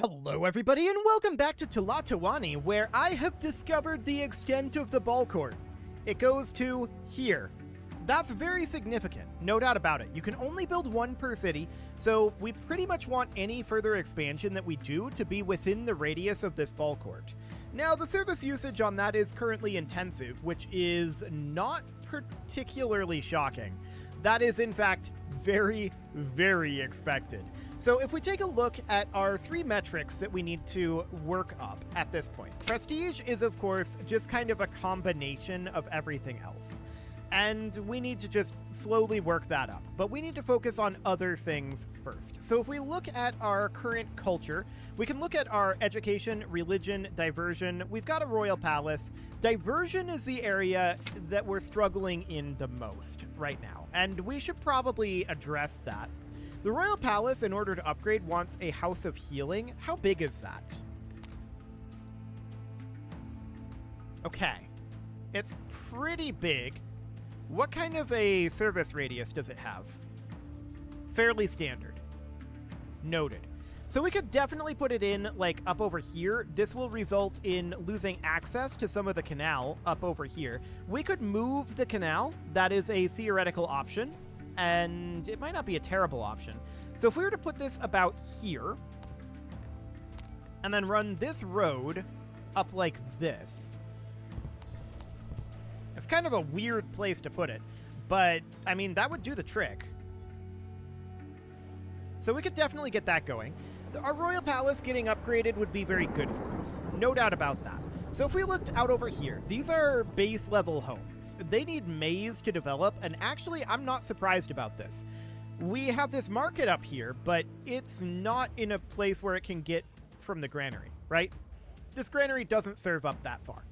Hello everybody and welcome back to Tlatoani, where I have discovered the extent of the ball court. It goes to here. That's very significant, no doubt about it. You can only build one per city, so we pretty much want any further expansion that we do to be within the radius of this ball court. Now, the service usage on that is currently intensive, which is not particularly shocking. That is, in fact, very, very expected. So if we take a look at our three metrics that we need to work up at this point, prestige is, of course, just kind of a combination of everything else. And we need to just slowly work that up. But we need to focus on other things first. So if we look at our current culture, we can look at our education, religion, diversion. We've got a royal palace. Diversion is the area that we're struggling in the most right now. And we should probably address that. The royal palace, in order to upgrade, wants a house of healing. How big is that? Okay. It's pretty big. What kind of a service radius does it have? Fairly standard. Noted. So we could definitely put it in, like, up over here. This will result in losing access to some of the canal up over here. We could move the canal. That is a theoretical option, and it might not be a terrible option. So if we were to put this about here, and then run this road up like this, it's kind of a weird place to put it, but, I mean, that would do the trick. So we could definitely get that going. Our royal palace getting upgraded would be very good for us. No doubt about that. So if we looked out over here, these are base level homes. They need maize to develop, and actually, I'm not surprised about this. We have this market up here, but it's not in a place where it can get from the granary, right? This granary doesn't serve up that far.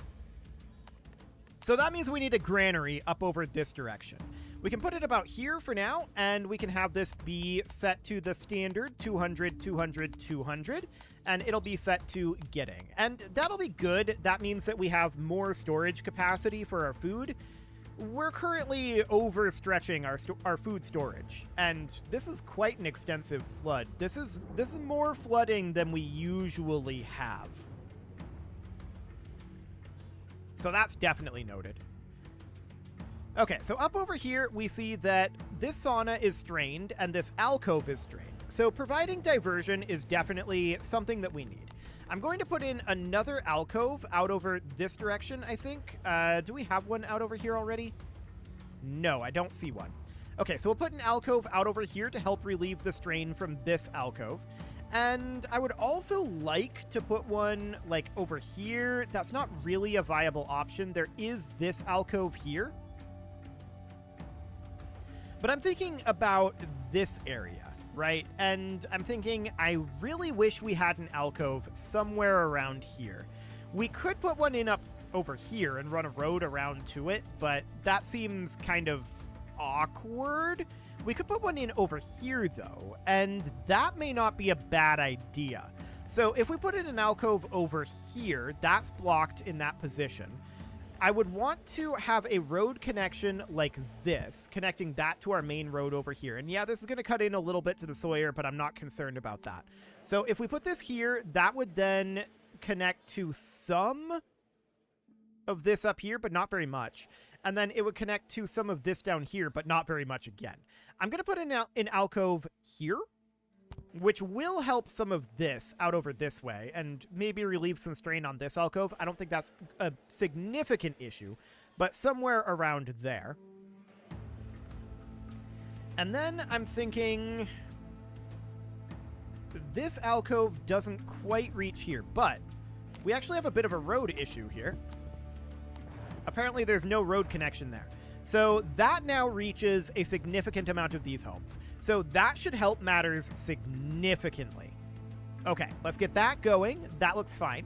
So that means we need a granary up over this direction. We can put it about here for now, and we can have this be set to the standard 200, 200, 200, and it'll be set to getting. And that'll be good. That means that we have more storage capacity for our food. We're currently overstretching our food storage, and this is quite an extensive flood. This is more flooding than we usually have. So that's definitely noted. Okay, so up over here, we see that this sauna is strained and this alcove is strained. So providing diversion is definitely something that we need. I'm going to put in another alcove out over this direction, I think. Do we have one out over here already? No, I don't see one. Okay, so we'll put an alcove out over here to help relieve the strain from this alcove. And I would also like to put one, like, over here. That's not really a viable option. There is this alcove here. But I'm thinking about this area, right? And I'm thinking I really wish we had an alcove somewhere around here. We could put one in up over here and run a road around to it, but that seems kind of awkward. We could put one in over here, though, and that may not be a bad idea. So if we put in an alcove over here, that's blocked in that position. I would want to have a road connection like this, connecting that to our main road over here. And yeah, this is going to cut in a little bit to the Sawyer, but I'm not concerned about that. So if we put this here, that would then connect to some of this up here, but not very much. And then it would connect to some of this down here, but not very much again. I'm going to put in an alcove here, which will help some of this out over this way and maybe relieve some strain on this alcove. I don't think that's a significant issue, but somewhere around there. And then I'm thinking this alcove doesn't quite reach here, but we actually have a bit of a road issue here. Apparently there's no road connection there. So that now reaches a significant amount of these homes. So that should help matters significantly. Okay, let's get that going. That looks fine.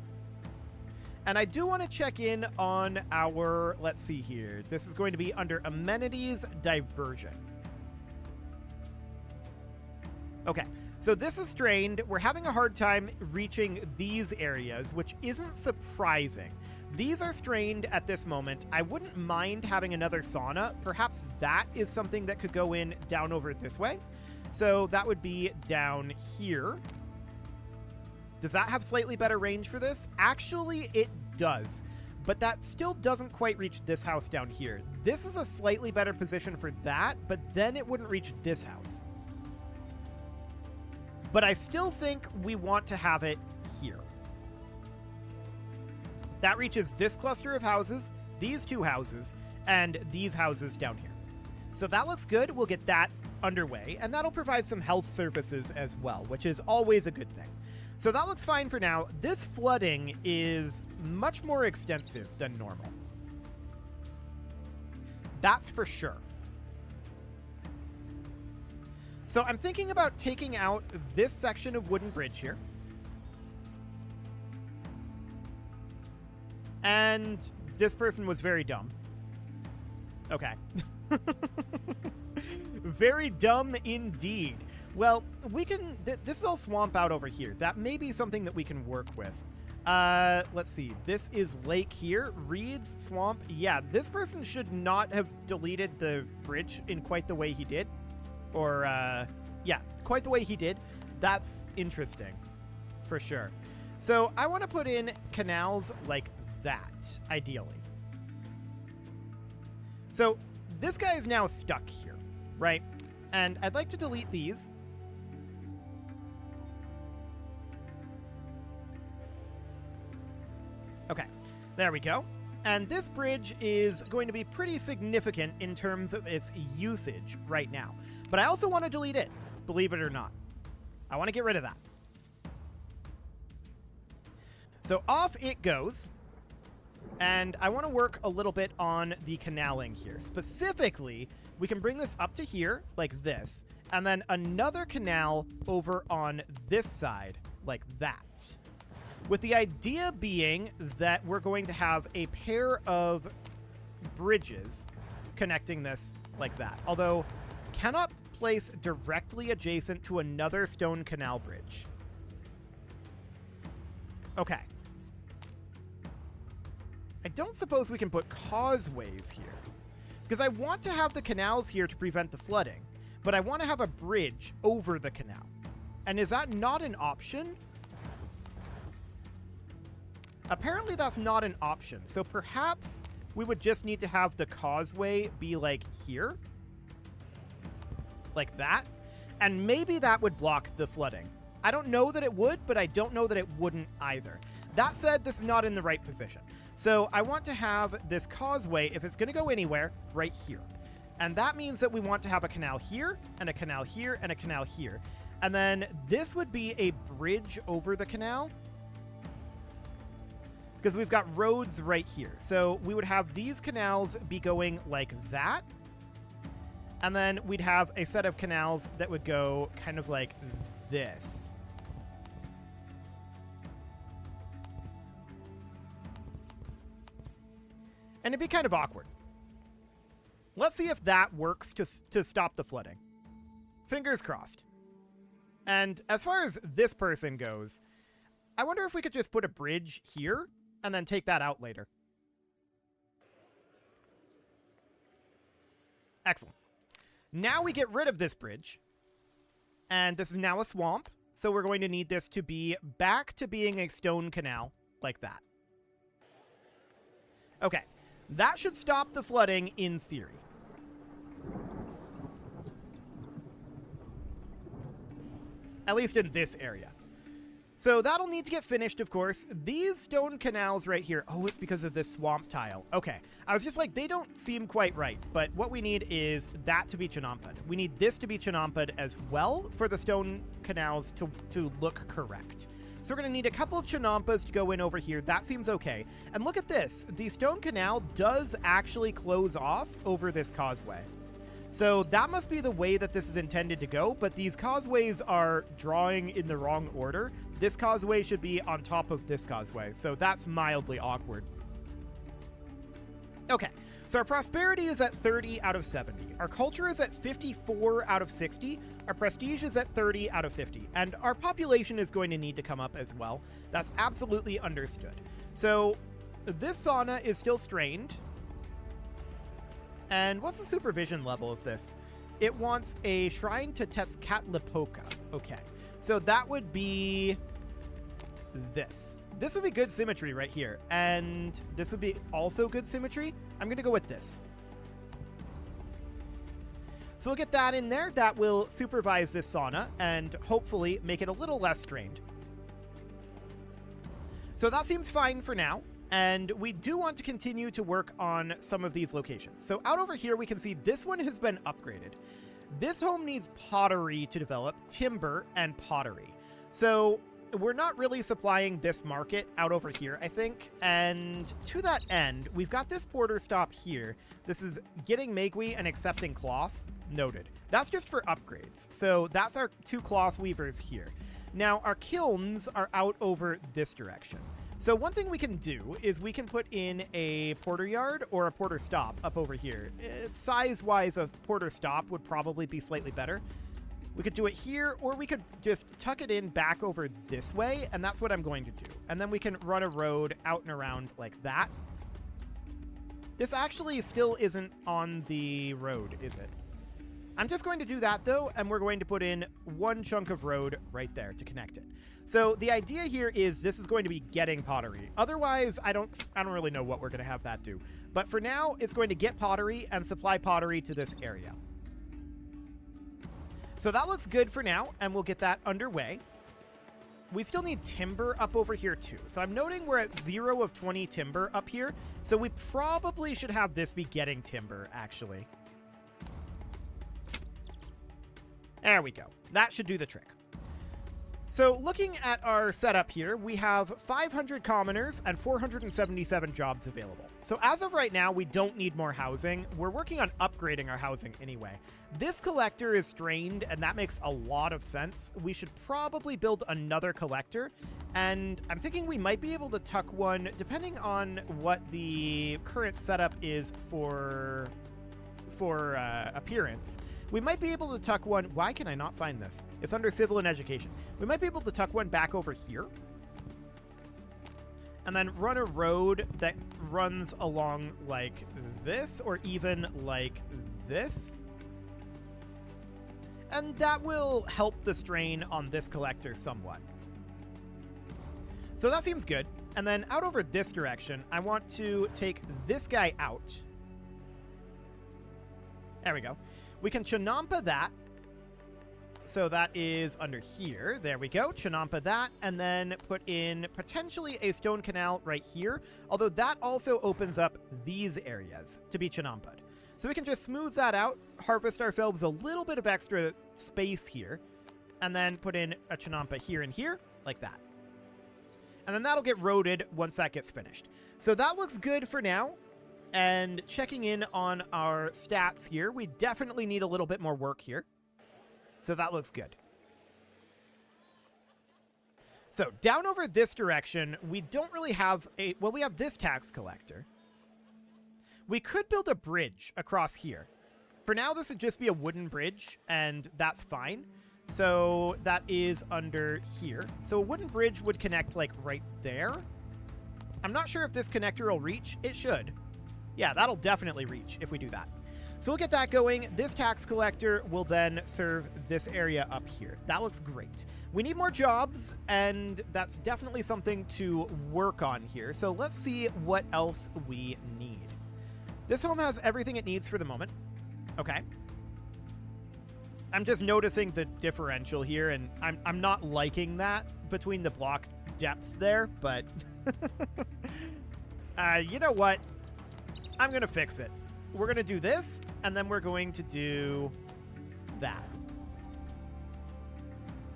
And I do want to check in on our, let's see here. This is going to be under amenities diversion. Okay, so this is strained. We're having a hard time reaching these areas, which isn't surprising. These are strained at this moment. I wouldn't mind having another sauna. Perhaps that is something that could go in down over this way. So that would be down here. Does that have slightly better range for this? Actually, it does. But that still doesn't quite reach this house down here. This is a slightly better position for that, but then it wouldn't reach this house. But I still think we want to have it here. That reaches this cluster of houses, these two houses, and these houses down here. So that looks good. We'll get that underway, and that'll provide some health services as well, which is always a good thing. So that looks fine for now. This flooding is much more extensive than normal. That's for sure. So I'm thinking about taking out this section of wooden bridge here. And this person was very dumb. Okay. Very dumb indeed. Well, we can... this is all swamp out over here. That may be something that we can work with. Let's see. This is lake here. Reeds, swamp. Yeah, this person should not have deleted the bridge in quite the way he did. Or, yeah, quite the way he did. That's interesting. For sure. So, I want to put in canals like that, ideally. So, this guy is now stuck here, right? And I'd like to delete these. Okay, there we go. And this bridge is going to be pretty significant in terms of its usage right now. But I also want to delete it, believe it or not. I want to get rid of that. So off it goes. And I want to work a little bit on the canaling here. Specifically, we can bring this up to here, like this, and then another canal over on this side, like that. With the idea being that we're going to have a pair of bridges connecting this like that. Although, cannot place directly adjacent to another stone canal bridge. Okay. I don't suppose we can put causeways here, because I want to have the canals here to prevent the flooding, but I want to have a bridge over the canal. And is that not an option? Apparently that's not an option, so perhaps we would just need to have the causeway be like here, like that, and maybe that would block the flooding. I don't know that it would, but I don't know that it wouldn't either. That said, this is not in the right position. So I want to have this causeway, if it's going to go anywhere, right here. And that means that we want to have a canal here, and a canal here, and a canal here. And then this would be a bridge over the canal, because we've got roads right here. So we would have these canals be going like that. And then we'd have a set of canals that would go kind of like this. And it'd be kind of awkward. Let's see if that works to stop the flooding. Fingers crossed. And as far as this person goes, I wonder if we could just put a bridge here and then take that out later. Excellent. Now we get rid of this bridge. And this is now a swamp. So we're going to need this to be back to being a stone canal like that. Okay. That should stop the flooding in theory. At least in this area. So that'll need to get finished, of course. These stone canals right here. Oh, it's because of this swamp tile. Okay. I was just like, they don't seem quite right. But what we need is that to be chinampa'd. We need this to be chinampa'd as well for the stone canals to look correct. So we're going to need a couple of chinampas to go in over here. That seems okay. And look at this. The stone canal does actually close off over this causeway. So that must be the way that this is intended to go, but these causeways are drawing in the wrong order. This causeway should be on top of this causeway, so that's mildly awkward. Okay, so our prosperity is at 30 out of 70. Our culture is at 54 out of 60. Our prestige is at 30 out of 50. And our population is going to need to come up as well. That's absolutely understood. So this sauna is still strained. And what's the supervision level of this? It wants a shrine to Tezcatlipoca. Okay, so that would be this. This would be good symmetry right here. And this would be also good symmetry. I'm going to go with this. So we'll get that in there. That will supervise this sauna and hopefully make it a little less strained. So that seems fine for now. And we do want to continue to work on some of these locations. So out over here, we can see this one has been upgraded. This home needs pottery to develop, timber and pottery. So we're not really supplying this market out over here, I think. And to that end, we've got this porter stop here. This is getting Megui and accepting cloth. Noted. That's just for upgrades. So that's our 2 cloth weavers here. Now our kilns are out over this direction. So one thing we can do is we can put in a porter yard or a porter stop up over here. Size-wise, a porter stop would probably be slightly better. We could do it here, or we could just tuck it in back over this way, and that's what I'm going to do. And then we can run a road out and around like that. This actually still isn't on the road, is it? I'm just going to do that, though, and we're going to put in 1 chunk of road right there to connect it. So the idea here is this is going to be getting pottery. Otherwise, I don't really know what we're going to have that do. But for now, it's going to get pottery and supply pottery to this area. So that looks good for now, and we'll get that underway. We still need timber up over here, too. So I'm noting we're at 0 of 20 timber up here. So we probably should have this be getting timber, actually. There we go. That should do the trick. So looking at our setup here, we have 500 commoners and 477 jobs available. So as of right now, we don't need more housing. We're working on upgrading our housing anyway. This collector is strained, and that makes a lot of sense. We should probably build another collector, and I'm thinking we might be able to tuck one, depending on what the current setup is for appearance. We might be able to tuck one. Why can I not find this? It's under civil and education. We might be able to tuck one back over here. And then run a road that runs along like this, or even like this. And that will help the strain on this collector somewhat. So that seems good. And then out over this direction, I want to take this guy out. There we go. We can Chinampa that. So that is under here. There we go. Chinampa that. And then put in potentially a stone canal right here. Although that also opens up these areas to be Chinampa'd. So we can just smooth that out, harvest ourselves a little bit of extra space here, and then put in a Chinampa here and here, like that. And then that'll get roaded once that gets finished. So that looks good for now. And checking in on our stats here, we definitely need a little bit more work here. So that looks good. So down over this direction, we don't really have a... Well, we have this tax collector. We could build a bridge across here. For now, this would just be a wooden bridge, and that's fine. So that is under here. So a wooden bridge would connect, like, right there. I'm not sure if this connector will reach. It should. Yeah, that'll definitely reach if we do that. So we'll get that going. This tax collector will then serve this area up here. That looks great. We need more jobs, and that's definitely something to work on here. So let's see what else we need. This home has everything it needs for the moment. Okay. I'm just noticing the differential here, and I'm not liking that between the block depths there, but you know what? I'm going to fix it. We're going to do this, and then we're going to do that.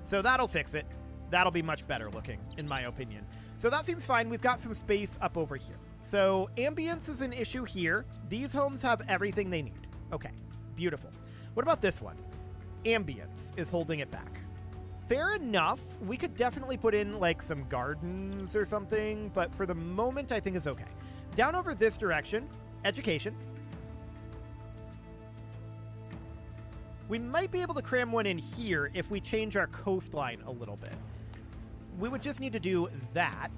So that'll fix it. That'll be much better looking, in my opinion. So that seems fine. We've got some space up over here. So ambience is an issue here. These homes have everything they need. Okay, beautiful. What about this one? Ambience is holding it back. Fair enough. We could definitely put in like some gardens or something, but for the moment, I think it's okay. Down over this direction, education. We might be able to cram one in here if we change our coastline a little bit. We would just need to do that.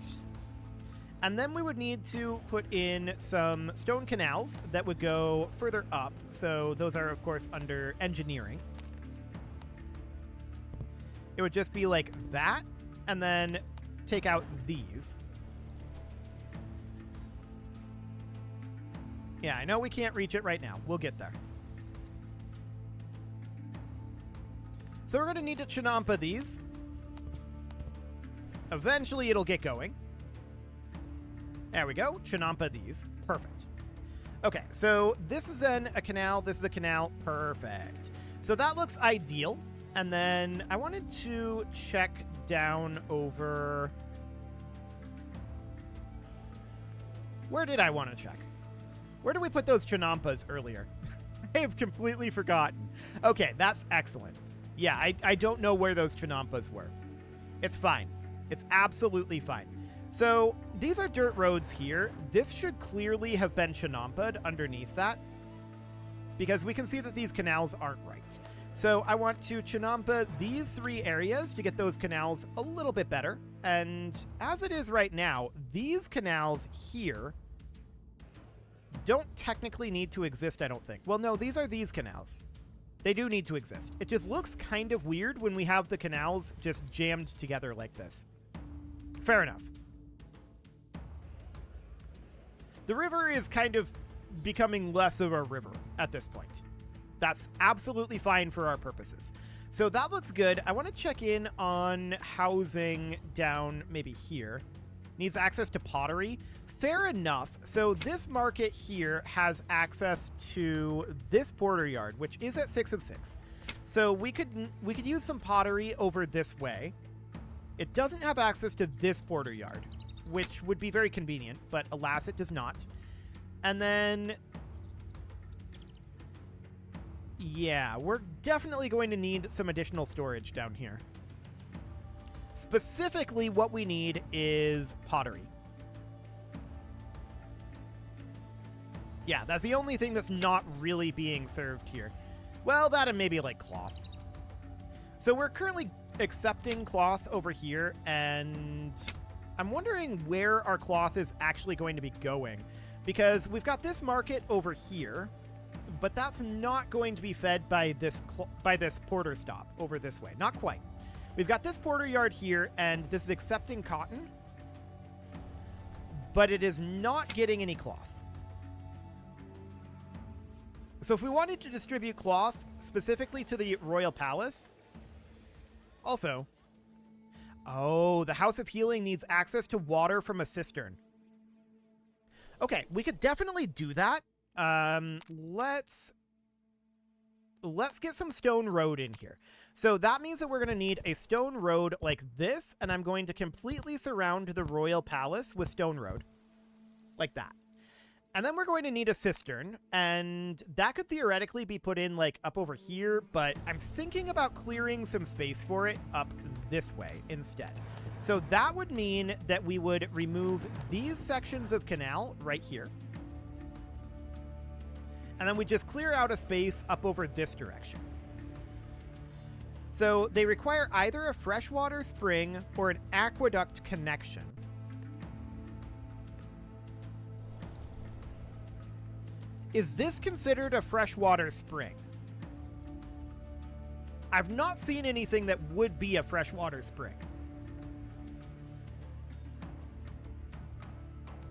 And then we would need to put in some stone canals that would go further up. So those are, of course, under engineering. It would just be like that. And then take out these. Yeah, I know we can't reach it right now. We'll get there. So we're going to need to Chinampa these. Eventually it'll get going. There we go. Chinampa these. Perfect. Okay, so this is then a canal. This is a canal. Perfect. So that looks ideal. And then I wanted to check down over... Where did I want to check? Where did we put those Chinampas earlier? I have completely forgotten. Okay, that's excellent. Yeah, I don't know where those Chinampas were. It's fine. It's absolutely fine. So these are dirt roads here. This should clearly have been Chinampa'd underneath that, because we can see that these canals aren't right. So I want to Chinampa these 3 areas to get those canals a little bit better. And as it is right now, these canals here don't technically need to exist, I don't think. Well, no, these are these canals. They do need to exist. It just looks kind of weird when we have the canals just jammed together like this. Fair enough. The river is kind of becoming less of a river at this point. That's absolutely fine for our purposes. So that looks good. I want to check in on housing down maybe here. Needs access to pottery. Fair enough. So this market here has access to this porter yard, which is at 6 of 6. So we could use some pottery over this way. It doesn't have access to this porter yard, which would be very convenient, but alas, it does not. And then, yeah, we're definitely going to need some additional storage down here. Specifically, what we need is pottery. Yeah, that's the only thing that's not really being served here. Well, that and maybe, like, cloth. So we're currently accepting cloth over here, and I'm wondering where our cloth is actually going to be going. Because we've got this market over here, but that's not going to be fed by this porter stop over this way. Not quite. We've got this porter yard here, and this is accepting cotton, but it is not getting any cloth. So if we wanted to distribute cloth specifically to the royal palace, also, oh, the House of Healing needs access to water from a cistern. Okay, we could definitely do that. Let's get some stone road in here. So that means that we're going to need a stone road like this, and I'm going to completely surround the royal palace with stone road. Like that. And then we're going to need a cistern, and that could theoretically be put in, like, up over here, but I'm thinking about clearing some space for it up this way instead. So that would mean that we would remove these sections of canal right here. And then we just clear out a space up over this direction. So they require either a freshwater spring or an aqueduct connection. Is this considered a freshwater spring? I've not seen anything that would be a freshwater spring.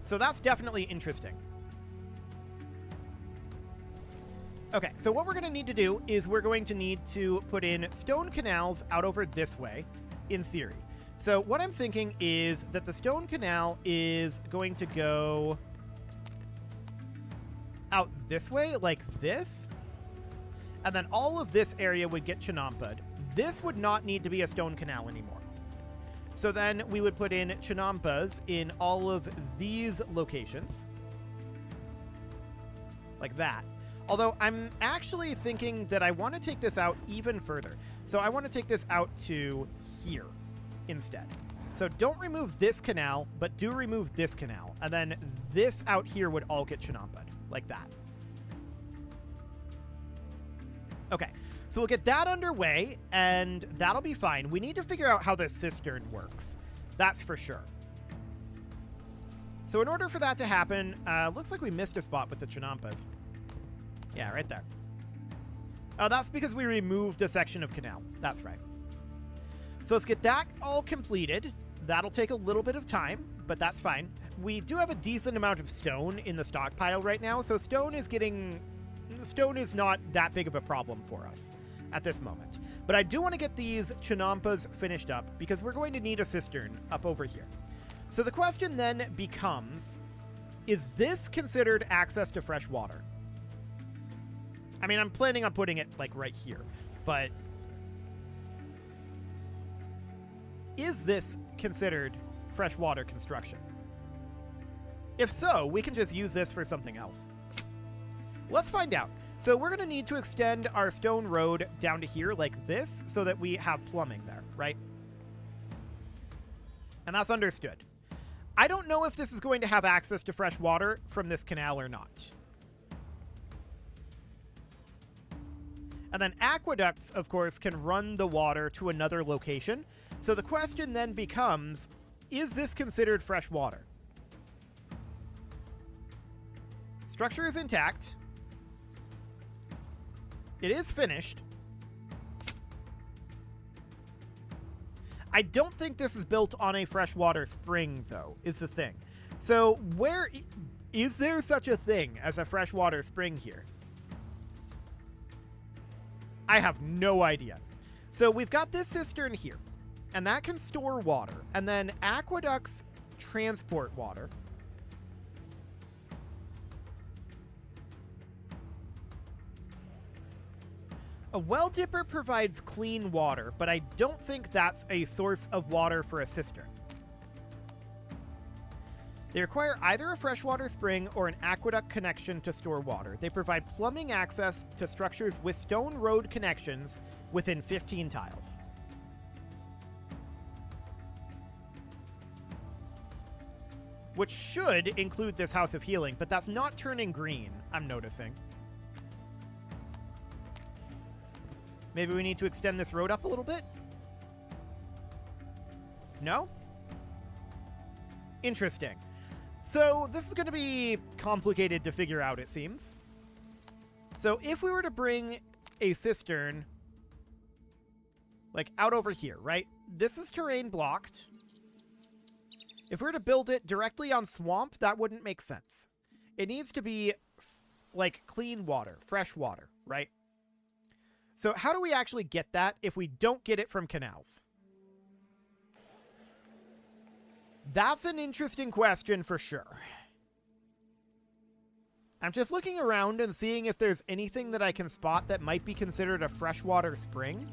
So that's definitely interesting. Okay, so what we're going to need to do is we're going to need to put in stone canals out over this way, in theory. So what I'm thinking is that the stone canal is going to go out this way, like this, and then all of this area would get Chinampa'd. This would not need to be a stone canal anymore. So then we would put in Chinampas in all of these locations, like that. Although I'm actually thinking that I want to take this out even further. So I want to take this out to here instead. So don't remove this canal, but do remove this canal. And then this out here would all get Chinampa'd. Like that. Okay, so we'll get that underway, and that'll be fine. We need to figure out how this cistern works. That's for sure. So in order for that to happen, looks like we missed a spot with the Chinampas. Yeah, right there. Oh, that's because we removed a section of canal. That's right. So let's get that all completed. That'll take a little bit of time, but that's fine. We do have a decent amount of stone in the stockpile right now, so stone is not that big of a problem for us at this moment. But I do want to get these chinampas finished up because we're going to need a cistern up over here. So the question then becomes, is this considered access to fresh water? I mean, I'm planning on putting it like right here, but is this considered freshwater construction? If so, we can just use this for something else. Let's find out. So we're going to need to extend our stone road down to here like this so that we have plumbing there, right? And that's understood. I don't know if this is going to have access to fresh water from this canal or not. And then aqueducts, of course, can run the water to another location. So the question then becomes, is this considered fresh water? Structure is intact. It is finished. I don't think this is built on a freshwater spring, though, is the thing. So where is there such a thing as a freshwater spring here? I have no idea. So we've got this cistern here, and that can store water, and then aqueducts transport water. A well dipper provides clean water, but I don't think that's a source of water for a cistern. They require either a freshwater spring or an aqueduct connection to store water. They provide plumbing access to structures with stone road connections within 15 tiles. Which should include this House of Healing, but that's not turning green, I'm noticing. Maybe we need to extend this road up a little bit? No? Interesting. So this is going to be complicated to figure out, it seems. So if we were to bring a cistern, like out over here, right? This is terrain blocked. If we were to build it directly on swamp, that wouldn't make sense. It needs to be like clean water, fresh water, right? So how do we actually get that if we don't get it from canals? That's an interesting question for sure. I'm just looking around and seeing if there's anything that I can spot that might be considered a freshwater spring.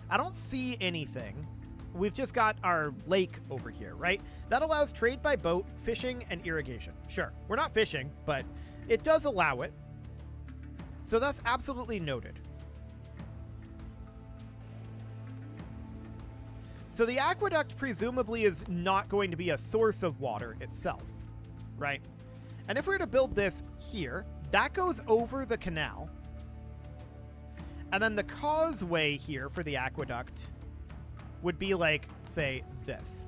I don't see anything. We've just got our lake over here, right? That allows trade by boat, fishing, and irrigation. Sure, we're not fishing, but it does allow it. So that's absolutely noted. So the aqueduct presumably is not going to be a source of water itself, right? And if we were to build this here, that goes over the canal. And then the causeway here for the aqueduct would be like, say, this.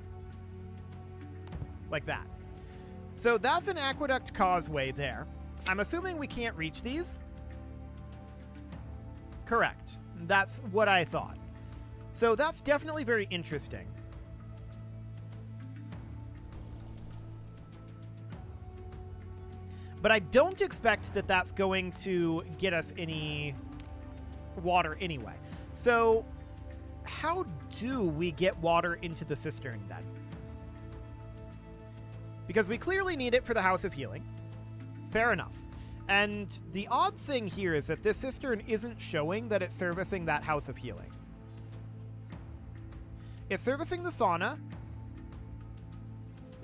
Like that. So that's an aqueduct causeway there. I'm assuming we can't reach these. Correct. That's what I thought. So that's definitely very interesting. But I don't expect that that's going to get us any water anyway. So how do we get water into the cistern then? Because we clearly need it for the House of Healing. Fair enough. And the odd thing here is that this cistern isn't showing that it's servicing that House of Healing. It's servicing the sauna.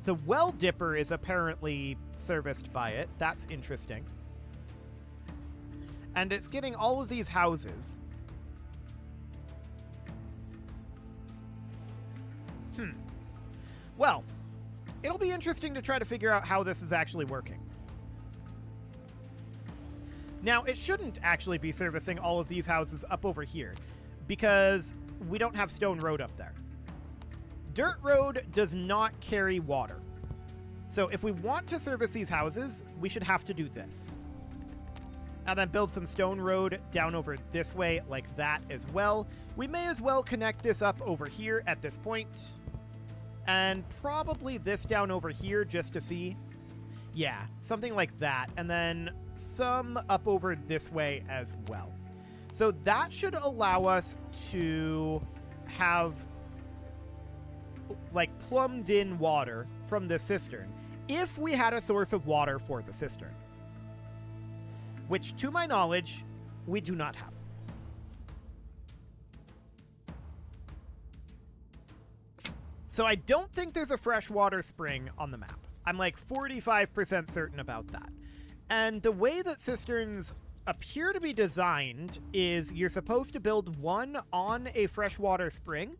The well dipper is apparently serviced by it. That's interesting. And it's getting all of these houses. Well, it'll be interesting to try to figure out how this is actually working. Now, it shouldn't actually be servicing all of these houses up over here, because we don't have stone road up there. Dirt road does not carry water. So if we want to service these houses, we should have to do this. And then build some stone road down over this way like that as well. We may as well connect this up over here at this point. And probably this down over here just to see. Yeah, something like that. And then some up over this way as well. So that should allow us to have like plumbed in water from this cistern if we had a source of water for the cistern. Which, to my knowledge, we do not have. So I don't think there's a freshwater spring on the map. I'm like 45% certain about that. And the way that cisterns appear to be designed is you're supposed to build one on a freshwater spring.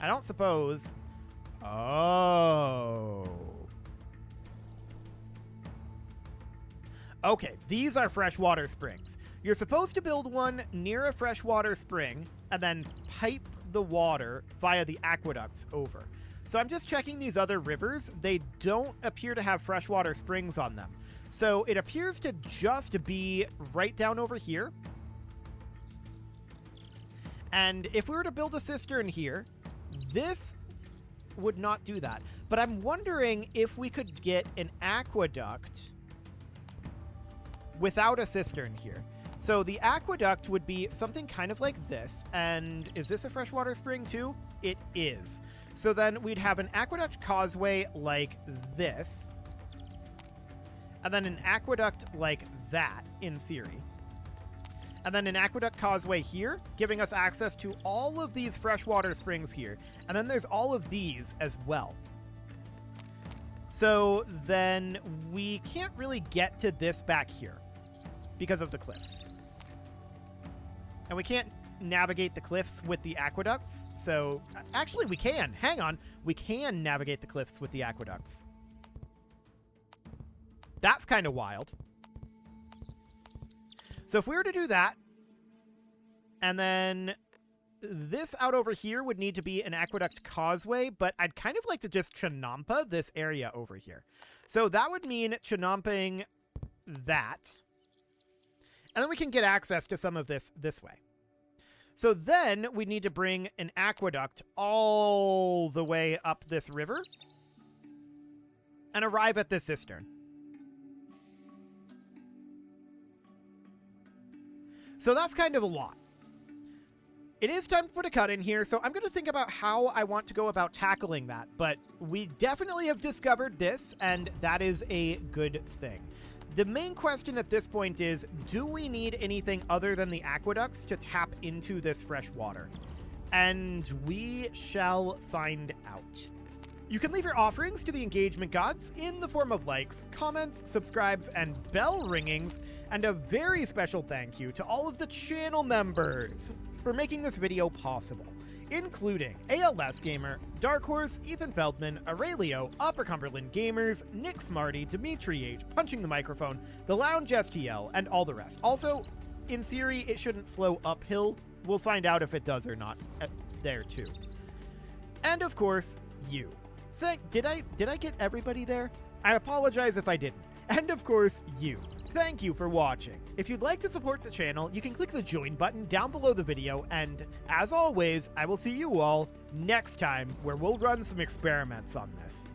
I don't suppose. Oh. Okay, these are freshwater springs. You're supposed to build one near a freshwater spring and then pipe the water via the aqueducts over. So I'm just checking these other rivers. They don't appear to have freshwater springs on them. So it appears to just be right down over here. And if we were to build a cistern here, this would not do that. But I'm wondering if we could get an aqueduct without a cistern here. So the aqueduct would be something kind of like this. And is this a freshwater spring too? It is. So then we'd have an aqueduct causeway like this. And then an aqueduct like that, in theory. And then an aqueduct causeway here, giving us access to all of these freshwater springs here. And then there's all of these as well. So then we can't really get to this back here because of the cliffs. And we can't navigate the cliffs with the aqueducts. So actually we can. Hang on. We can navigate the cliffs with the aqueducts. That's kind of wild. So if we were to do that, and then this out over here would need to be an aqueduct causeway, but I'd kind of like to just chinampa this area over here. So that would mean chinamping that. And then we can get access to some of this way. So then we need to bring an aqueduct all the way up this river and arrive at this cistern. So that's kind of a lot. It is time to put a cut in here, so I'm going to think about how I want to go about tackling that. But we definitely have discovered this, and that is a good thing. The main question at this point is, do we need anything other than the aqueducts to tap into this fresh water? And we shall find out. You can leave your offerings to the engagement gods in the form of likes, comments, subscribes, and bell ringings, and a very special thank you to all of the channel members for making this video possible, including ALS Gamer, Dark Horse, Ethan Feldman, Aurelio, Upper Cumberland Gamers, Nick Smarty, Dimitri H, Punching the Microphone, The Lounge STL, and all the rest. Also, in theory, it shouldn't flow uphill. We'll find out if it does or not there too. And of course, you. Did I get everybody there? I apologize if I didn't. And of course, you. Thank you for watching. If you'd like to support the channel, you can click the join button down below the video, and as always, I will see you all next time where we'll run some experiments on this.